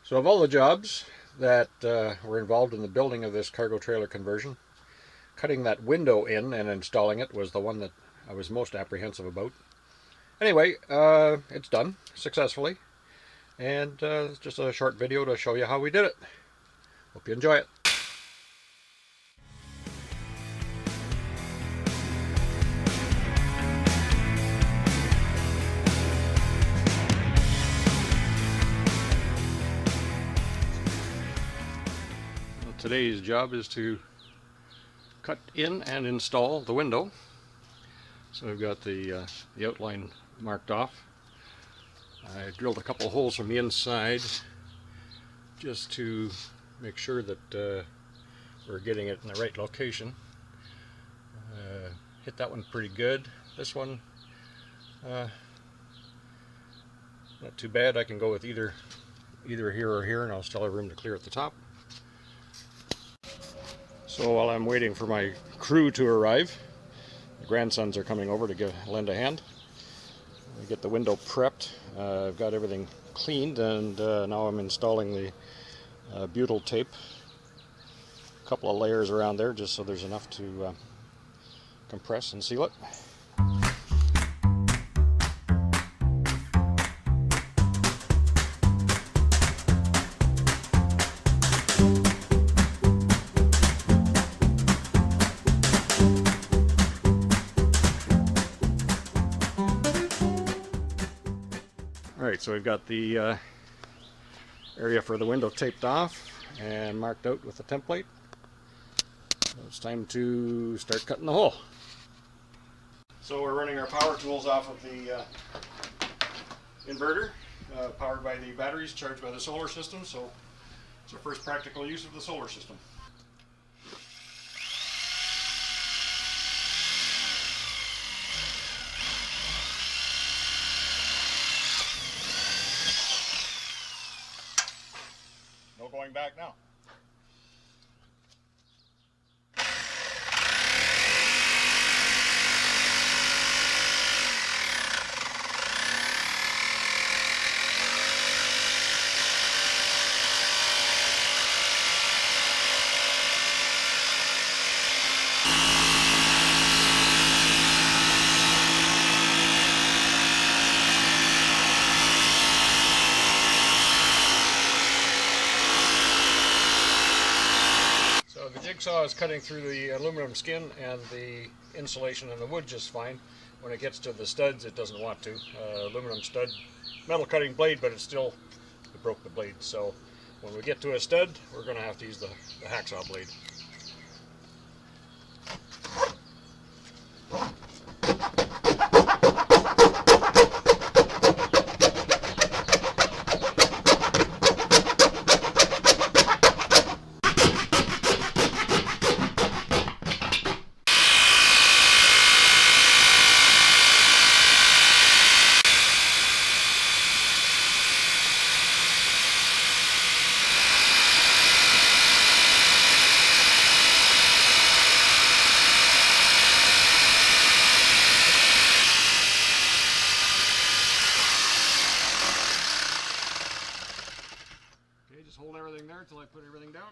So of all the jobs that were involved in the building of this cargo trailer conversion, cutting that window in and installing it was the one that I was most apprehensive about. Anyway, it's done successfully, and it's just a short video to show you how we did it. Hope you enjoy it. Today's job is to cut in and install the window. So I've got the outline marked off. I drilled a couple holes from the inside just to make sure that we're getting it in the right location. Hit that one pretty good. This one not too bad. I can go with either here or here, and I'll still have room to clear at the top. So while I'm waiting for my crew to arrive, the grandsons are coming over to lend a hand. I get the window prepped. I've got everything cleaned, and now I'm installing the butyl tape. A couple of layers around there just so there's enough to compress and seal it. Alright, so we've got the area for the window taped off and marked out with the template. So it's time to start cutting the hole. So we're running our power tools off of the inverter, powered by the batteries, charged by the solar system. So it's our first practical use of the solar system. No going back now. The jigsaw is cutting through the aluminum skin and the insulation and the wood just fine. When it gets to the studs, it doesn't want to. Aluminum stud, metal cutting blade, but it broke the blade. So when we get to a stud, we're going to have to use the hacksaw blade. Just hold everything there until I put everything down.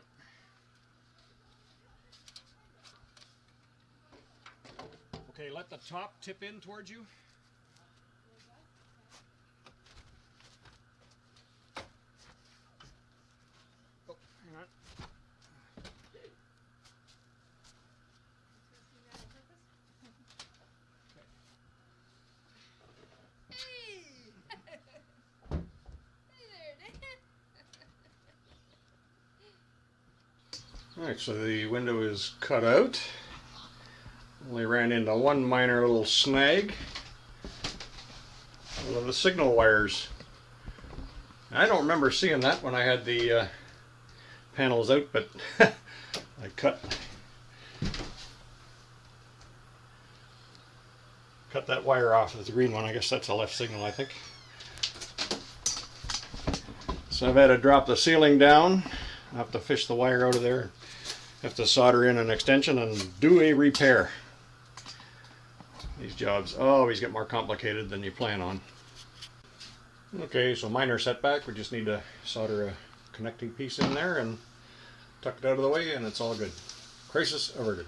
Okay, let the top tip in towards you. Oh, hang on. Alright, so the window is cut out. Only ran into one minor little snag. One of the signal wires. I don't remember seeing that when I had the panels out, but I cut that wire off with the green one. I guess that's a left signal, I think. So I've had to drop the ceiling down. I have to fish the wire out of there. Have to solder in an extension and do a repair. These jobs always get more complicated than you plan on. Okay, so minor setback. We just need to solder a connecting piece in there and tuck it out of the way, and it's all good. Crisis averted.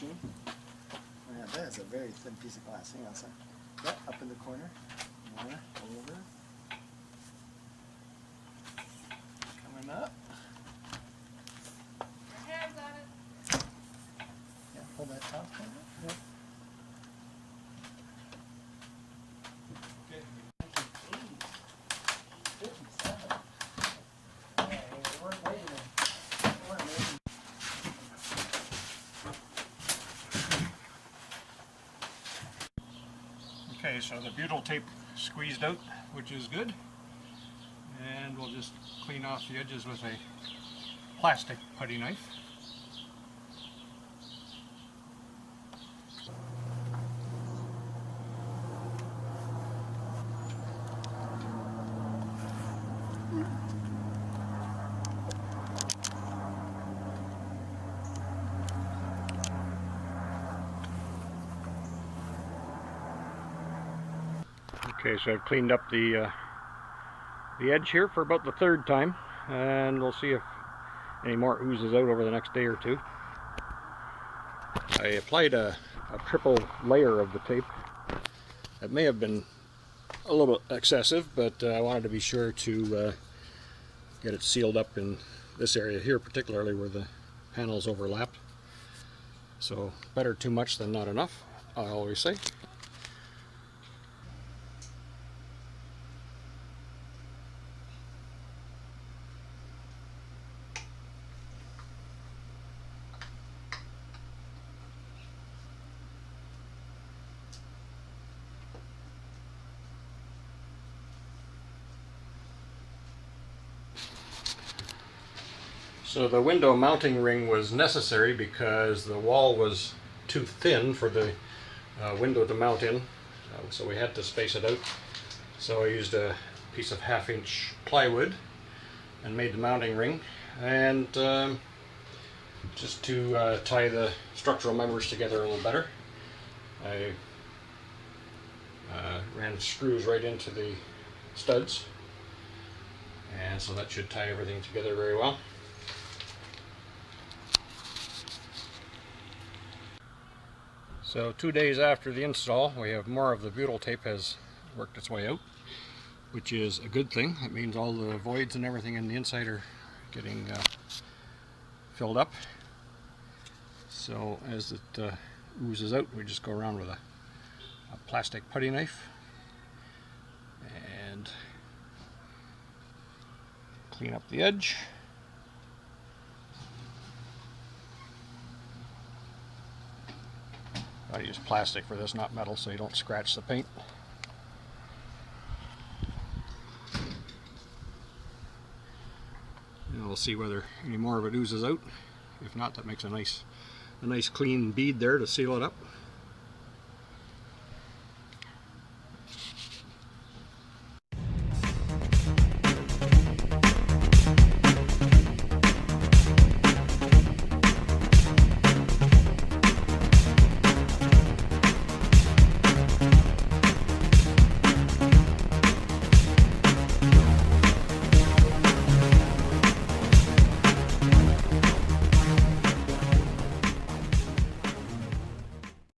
Yeah, that is a very thin piece of glass. Hang on a second. Yep, up in the corner. More, over. Coming up. Your hands on it. Yeah, hold that top corner. Yep. Okay. 57. Yeah, we weren't waiting. We weren't waiting. Okay, so the butyl tape squeezed out, which is good. And we'll just clean off the edges with a plastic putty knife. Okay, so I've cleaned up the edge here for about the third time, and we'll see if any more oozes out over the next day or two. I applied a triple layer of the tape. It may have been a little bit excessive, but I wanted to be sure to get it sealed up in this area here, particularly where the panels overlap. So better too much than not enough, I always say. So the window mounting ring was necessary because the wall was too thin for the window to mount in, so we had to space it out. So I used a piece of 1/2-inch plywood and made the mounting ring, and just to tie the structural members together a little better, I ran screws right into the studs, and so that should tie everything together very well. So 2 days after the install, we have more of the butyl tape has worked its way out, which is a good thing. It means all the voids and everything in the inside are getting filled up. So as it oozes out, we just go around with a plastic putty knife and clean up the edge. I use plastic for this, not metal, so you don't scratch the paint. And we'll see whether any more of it oozes out. If not, that makes a nice clean bead there to seal it up.